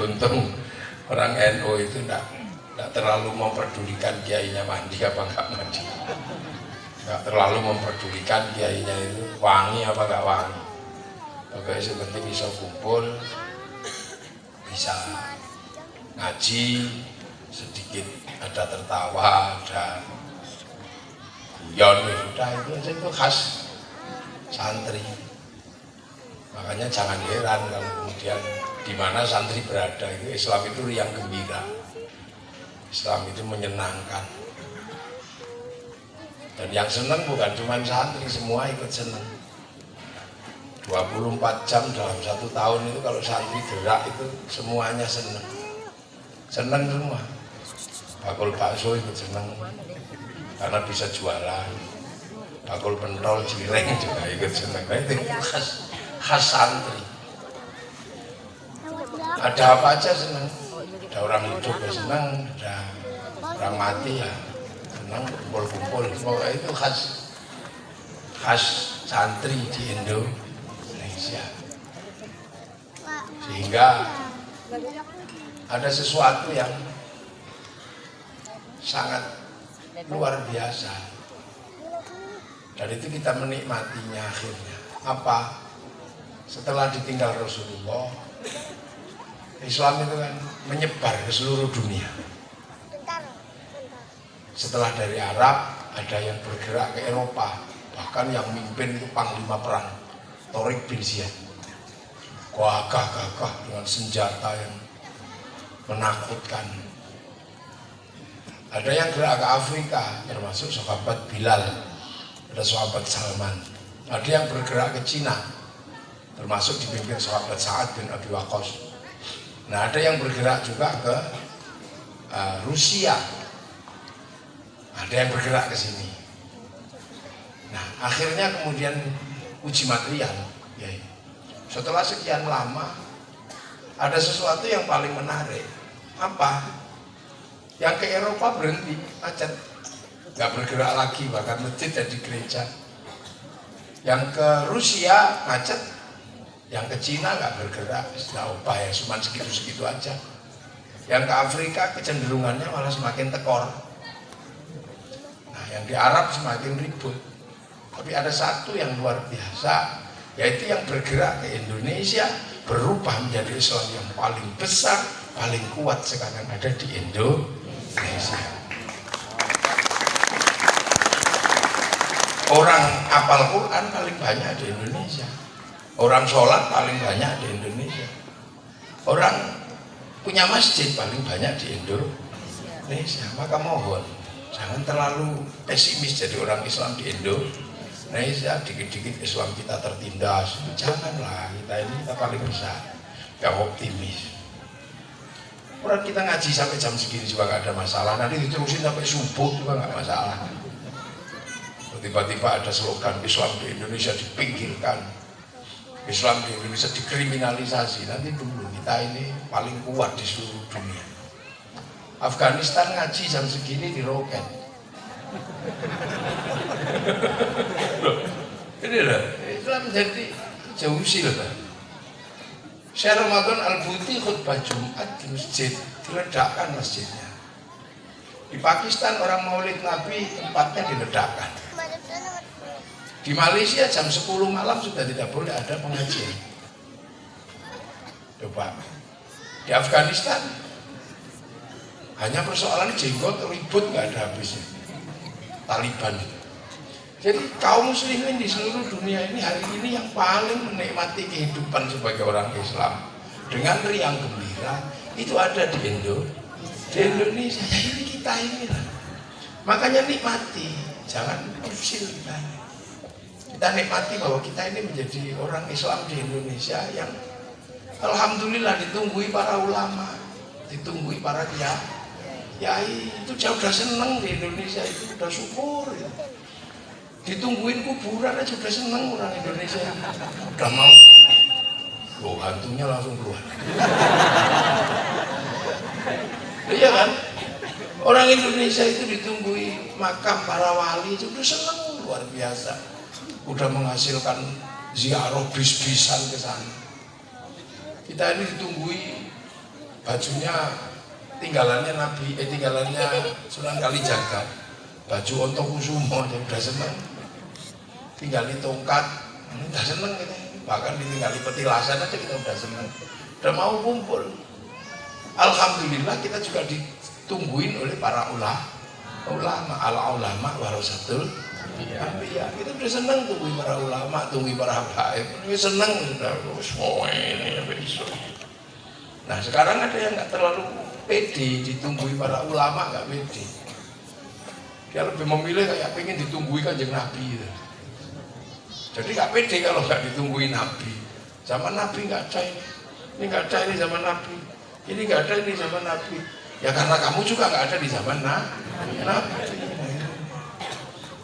Untung orang NU itu tidak terlalu memperdulikan kiainya mandi apa enggak mandi, nggak terlalu memperdulikan kiainya itu wangi apa enggak wangi. Pokoknya sepenting bisa kumpul, bisa ngaji, sedikit ada tertawa, ada guyon, sudah itu aja, itu khas santri. Makanya jangan heran kalau kemudian di mana santri berada itu Islam itu riang gembira, Islam itu menyenangkan, dan yang senang bukan cuma santri, semua ikut senang. 24 jam dalam 1 tahun itu kalau santri gerak itu semuanya senang, senang semua. Bakul bakso ikut senang karena bisa jualan, bakul pentol cireng juga ikut senang. Nah, itu khas santri. Ada apa aja senang, ada orang hidup ya senang, ada orang mati ya senang, kumpul-kumpul. Pokoknya itu khas santri di Indonesia. Sehingga ada sesuatu yang sangat luar biasa, dan itu kita menikmatinya akhirnya. Apa? Setelah ditinggal Rasulullah, Islam itu kan menyebar ke seluruh dunia. Setelah dari Arab, ada yang bergerak ke Eropa, bahkan yang mimpin itu panglima perang Tariq bin Ziyad, gagah-gagah dengan senjata yang menakutkan. Ada yang gerak ke Afrika, termasuk sahabat Bilal, ada sahabat Salman. Ada yang bergerak ke Cina, termasuk dipimpin sahabat Sa'ad bin Abi Waqqas. Nah, ada yang bergerak juga ke Rusia, ada yang bergerak ke sini. Nah, akhirnya kemudian uji material, ya, setelah sekian lama ada sesuatu yang paling menarik. Apa? Yang ke Eropa berhenti, macet, nggak bergerak lagi, bahkan masjid jadi gereja. Yang ke Rusia macet, yang ke Cina nggak bergerak, sudah upaya cuma segitu-segitu aja. Yang ke Afrika kecenderungannya malah semakin tekor. Nah, yang di Arab semakin ribut. Tapi ada satu yang luar biasa, yaitu yang bergerak ke Indonesia, berubah menjadi Islam yang paling besar, paling kuat sekarang ada di Indonesia. Orang hafal Quran paling banyak di Indonesia, orang sholat paling banyak di Indonesia, orang punya masjid paling banyak di Indonesia. Maka mohon jangan terlalu pesimis jadi orang Islam di Indonesia. Dikit-dikit Islam kita tertindas, janganlah. Kita paling besar, yang optimis. Orang kita ngaji sampai jam segini juga nggak ada masalah, nanti diterusin sampai subuh juga nggak masalah. Tiba-tiba ada slogan Islam di Indonesia dipinggirkan, Islam di Indonesia dikriminalisasi. Nanti dulu kita ini paling kuat di seluruh dunia. Afghanistan ngaji jam segini diroket. Ini lah Islam jadi jauh sih lah. Syekh Ramadan Al-Buti khutbah Jumat di masjid, diledakkan masjidnya. Di Pakistan orang Maulid Nabi tempatnya diledakkan. Di Malaysia jam 10 malam sudah tidak boleh ada pengajian. Coba. Di Afghanistan hanya persoalan jenggot ribut nggak ada habisnya. Taliban. Jadi kaum muslimin di seluruh dunia ini hari ini yang paling menikmati kehidupan sebagai orang Islam dengan riang gembira itu ada di Indonesia. Ya ini kita ini lah. Makanya nikmati, jangan usil kita. Kita nikmati bahwa kita ini menjadi orang Islam di Indonesia yang alhamdulillah ditunggui para ulama, ditunggui para kiai. Itu sudah seneng di Indonesia, itu sudah syukur ya. Ditungguin kuburan aja udah seneng orang Indonesia, udah mau loh hantunya langsung keluar. Iya kan, orang Indonesia itu ditunggui makam para wali itu udah seneng luar biasa, udah menghasilkan ziarah bis-bisan ke sana. Kita ini ditunggui bajunya tinggalannya Sunan Kalijaga, baju Ontokusumo, dia udah seneng. Tinggali tongkat, udah seneng gitu. Bahkan ditinggali petilasan aja kita udah seneng, udah mau kumpul. Alhamdulillah kita juga ditungguin oleh para ulama, al-ulama warasatul anbiya. Kita udah seneng tungguin para ulama, tungguin para habaib. Kita seneng sudah semua ini besok. Nah sekarang ada yang nggak terlalu pede ditungguin para ulama, nggak pede. Dia lebih memilih kayak pengen ditungguin Kanjeng Nabi gitu. Jadi nggak pede kalau nggak ditungguin Nabi. Zaman Nabi nggak ada ini nggak ada ini zaman Nabi. Ini nggak ada ini zaman Nabi. Ya karena kamu juga nggak ada di zaman Nabi.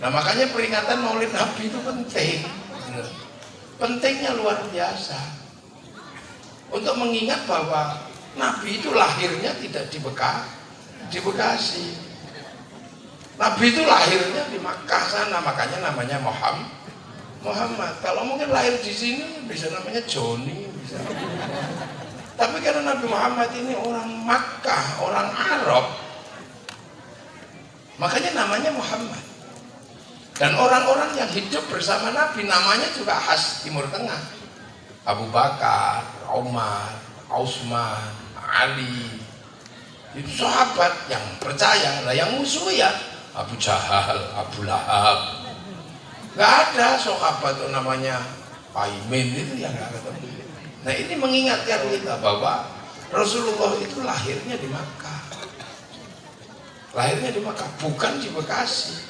Nah makanya peringatan Maulid Nabi itu penting. Pentingnya luar biasa. Untuk mengingat bahwa Nabi itu lahirnya tidak di Bekasi. Nabi itu lahirnya di Makkah sana, makanya namanya Muhammad. Kalau mungkin lahir di sini bisa namanya Joni, bisa. Tapi karena Nabi Muhammad ini orang Makkah, orang Arab, makanya namanya Muhammad. Dan orang-orang yang hidup bersama Nabi namanya juga khas Timur Tengah. Abu Bakar, Umar, Utsman, Ali, itu sahabat yang percaya. Lah yang musuh ya Abu Jahal, Abu Lahab. Gak ada sahabat namanya Paimin itu yang gak ketemu. Nah ini mengingatkan kita bahwa Rasulullah itu lahirnya di Makkah. Lahirnya di Makkah, bukan di Bekasi.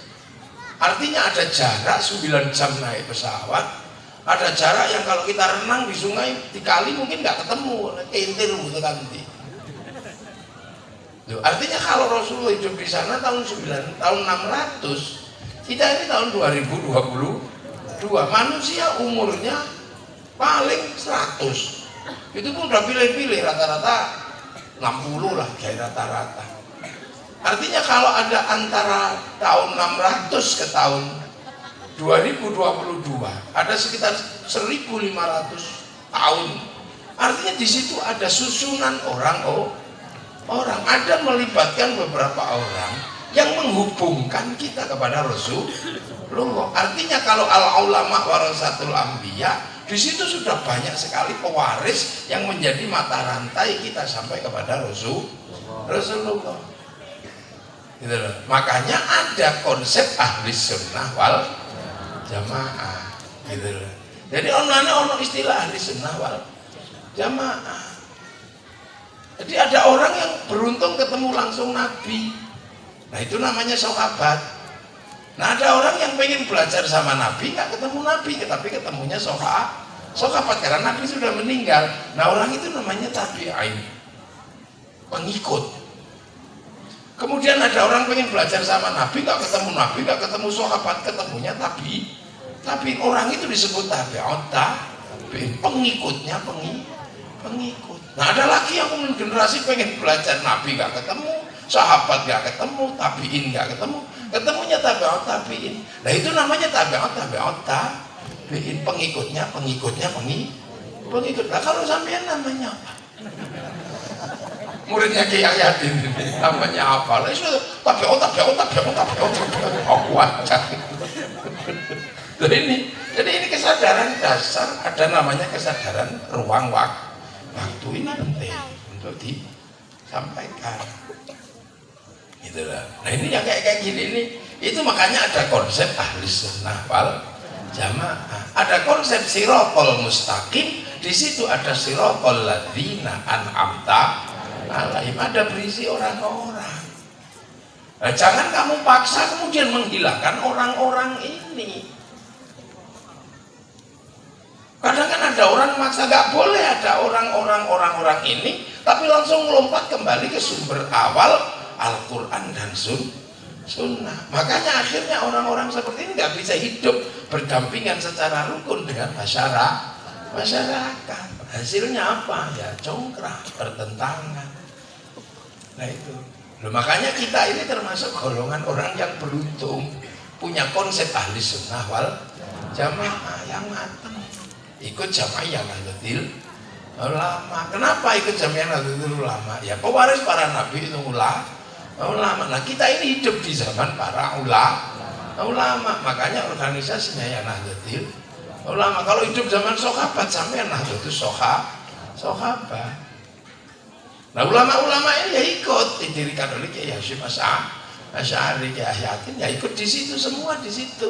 Artinya ada jarak 9 jam naik pesawat. Ada jarak yang kalau kita renang di sungai di kali mungkin nggak ketemu, kentir gitu kan. Artinya kalau Rasulullah hidup di sana tahun 600, kita ini tahun 2022, manusia umurnya paling 100. Itu pun udah pilih-pilih rata-rata 60 lah kayak rata-rata. Artinya kalau ada antara tahun 600 ke tahun 2022 ada sekitar 1.500 tahun. Artinya di situ ada susunan orang, ada melibatkan beberapa orang yang menghubungkan kita kepada Rasulullah. Artinya kalau al-ulama warasatul anbiya, di situ sudah banyak sekali pewaris yang menjadi mata rantai kita sampai kepada Rasulullah. Gitu loh. Makanya ada konsep ahli sunnah wal jamaah, gitu loh. Jadi ono istilah ahli sunnah wal jamaah. Jadi ada orang yang beruntung ketemu langsung Nabi. Nah itu namanya sahabat. Nah ada orang yang pengen belajar sama Nabi nggak ketemu Nabi, tapi ketemunya sahabat karena Nabi sudah meninggal. Nah orang itu namanya tabi'in, pengikut. Kemudian ada orang pengen belajar sama Nabi nggak ketemu sahabat, ketemunya tapi orang itu disebut tabi'in, pengikutnya pengikut. Nah ada lagi yang generasi pengen belajar Nabi nggak ketemu, sahabat nggak ketemu, tabi'in nggak ketemu, ketemunya tabi'in. Nah itu namanya tabi'in, pengikut. Nah kalau sampean namanya apa? Muridnya Kiai Yatin namanya apa? Lah itu tabi'ut. Aku aja. Jadi ini kesadaran dasar, ada namanya kesadaran ruang waktu ini penting untuk disampaikan. Itulah. Nah ini yang kayak gini ini, itu makanya ada konsep ahli sunnah wal jamaah. Ada konsep sirotol mustaqim. Di situ ada sirotol ladzina an'amta alaihim, ada berisi orang-orang. Nah, jangan kamu paksa kemudian menghilangkan orang-orang ini. Kadang kan ada orang maksa, nggak boleh ada orang-orang ini, tapi langsung melompat kembali ke sumber awal Al-Quran dan Sunnah. Makanya akhirnya orang-orang seperti ini nggak bisa hidup berdampingan secara rukun dengan masyarakat. Hasilnya apa? Ya congkrang, bertentangan. Nah itu. Loh, makanya kita ini termasuk golongan orang yang beruntung, punya konsep ahli sunnah wal jamaah yang matang. Ikut jamaah yang Nahdlatul Ulama. Kenapa ikut Jamiah Nahdlatul Ulama? Ya pewaris para nabi itu ulama. Nah kita ini hidup di zaman para ulama. Makanya organisasinya ya Nahdlatul Ulama. Kalau hidup zaman sahabat Jamiah Nahdlatul Sahabat. Nah ulama-ulama ini ya ikut didirikan oleh Kiai Hasyim Asy'ari, Kiai Yasin ya ikut di situ semua di situ.